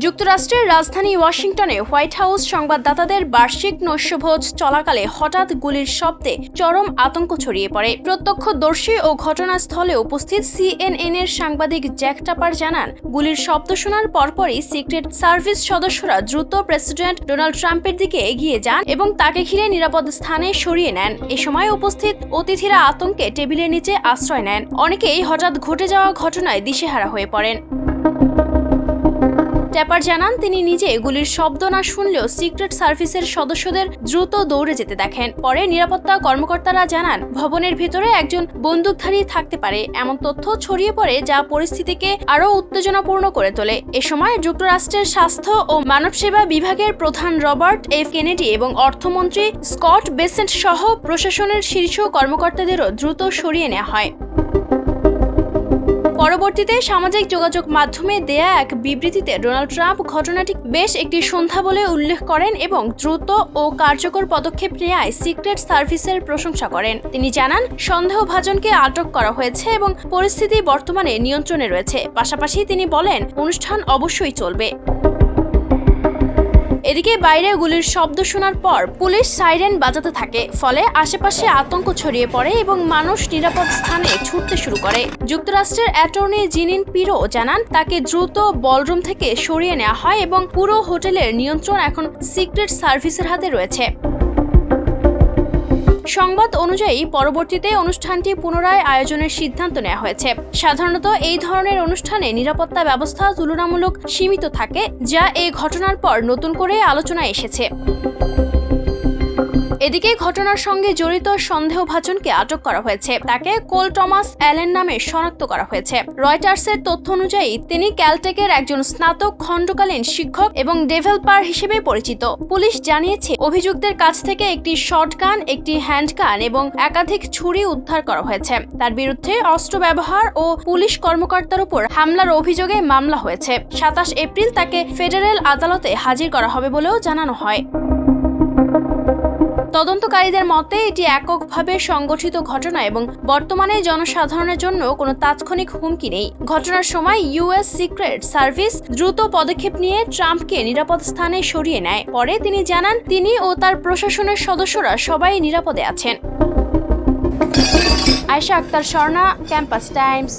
যুক্তরাষ্ট্রের রাজধানী ওয়াশিংটনে হোয়াইট হাউস সংবাদদাতাদের বার্ষিক নৈশভোজ চলাকালে হঠাৎ গুলির শব্দে চরম আতঙ্ক ছড়িয়ে পড়ে। প্রত্যক্ষদর্শী ও ঘটনাস্থলে উপস্থিত CNN-এর সাংবাদিক জ্যাক টাপার জানান, গুলির শব্দ শোনার পরপরই সিক্রেট সার্ভিস সদস্যরা দ্রুত প্রেসিডেন্ট ডোনাল্ড ট্রাম্পের দিকে এগিয়ে যান এবং তাকে ঘিরে নিরাপদ স্থানে সরিয়ে নেন। এ সময় উপস্থিত অতিথিরা আতঙ্কে টেবিলের নিচে আশ্রয় নেন। অনেকেই হঠাৎ ঘটে যাওয়া ঘটনায় দিশেহারা হয়ে পড়েন। ট্যাপার জানান, তিনি নিজে গুলির শব্দ না শুনলেও সিক্রেট সার্ভিসের সদস্যদের দ্রুত দৌড়ে যেতে দেখেন। পরে নিরাপত্তা কর্মকর্তারা জানান, ভবনের ভেতরে একজন বন্দুকধারী থাকতে পারে এমন তথ্য ছড়িয়ে পড়ে, যা পরিস্থিতিকে আরও উত্তেজনাপূর্ণ করে তোলে। এ সময় যুক্তরাষ্ট্রের স্বাস্থ্য ও মানবসেবা বিভাগের প্রধান রবার্ট এফ কেনেডি এবং অর্থমন্ত্রী স্কট বেসেন্ট সহ প্রশাসনের শীর্ষ কর্মকর্তাদেরও দ্রুত সরিয়ে নেওয়া হয়। পরবর্তীতে সামাজিক যোগাযোগ মাধ্যমে দেয়া এক বিবৃতিতে ডোনাল্ড ট্রাম্প ঘটনাটি বেশ একটি সন্ধ্যা বলে উল্লেখ করেন এবং দ্রুত ও কার্যকর পদক্ষেপ নেওয়ায় সিক্রেট সার্ভিসের প্রশংসা করেন। তিনি জানান, সন্দেহভাজনকে আটক করা হয়েছে এবং পরিস্থিতি বর্তমানে নিয়ন্ত্রণে রয়েছে। পাশাপাশি তিনি বলেন, অনুষ্ঠান অবশ্যই চলবে। এদিকে বাইরে গুলির শব্দ শোনার পর পুলিশ সাইরেন বাজাতে থাকে, ফলে আশেপাশে আতঙ্ক ছড়িয়ে পড়ে এবং মানুষ নিরাপদ স্থানে ছুটতে শুরু করে। যুক্তরাষ্ট্রের অ্যাটর্নি জিনিন পিরো জানান, তাকে দ্রুত বলরুম থেকে সরিয়ে নেওয়া হয় এবং পুরো হোটেলের নিয়ন্ত্রণ এখন সিক্রেট সার্ভিসের হাতে রয়েছে। সংবাদ অনুযায়ী পরবর্তীতে অনুষ্ঠানটি পুনরায় আয়োজনের সিদ্ধান্ত নেওয়া হয়েছে। সাধারণত এই ধরনের অনুষ্ঠানে নিরাপত্তা ব্যবস্থা তুলনামূলক সীমিত থাকে, যা এই ঘটনার পর নতুন করে আলোচনায় এসেছে। এদিকে ঘটনার সঙ্গে জড়িত সন্দেহভাজনকে আটক করা হয়েছে। তাকে কোল টমাস অ্যালেন নামে শনাক্ত করা হয়েছে। রয়টার্সের তথ্য অনুযায়ী তিনি ক্যালটেকের একজন স্নাতক খণ্ডকালীন শিক্ষক এবং ডেভেলপার হিসেবে পরিচিত। পুলিশ জানিয়েছে, অভিযুক্তের কাছ থেকে একটি শটগান, একটি হ্যান্ডগান এবং একাধিক ছুরি উদ্ধার করা হয়েছে। তার বিরুদ্ধে অস্ত্র ব্যবহার ও পুলিশ কর্মকর্তার উপর হামলার অভিযোগে মামলা হয়েছে। 27 এপ্রিল তাকে ফেডারেল আদালতে হাজির করা হবে বলেও জানানো হয়। তদন্তকারীদের মতে এটি এককভাবে সংগঠিত ঘটনা এবং বর্তমানে জনসাধারণের জন্য কোনো তাৎক্ষণিক হুমকি নেই। ঘটনার সময় ইউএস সিক্রেট সার্ভিস দ্রুত পদক্ষেপ নিয়ে ট্রাম্পকে নিরাপদ স্থানে সরিয়ে নেয়। পরে তিনি জানান, তিনি ও তার প্রশাসনের সদস্যরা সবাই নিরাপদে আছেন। Ayesha Akter Swarna, campus Times.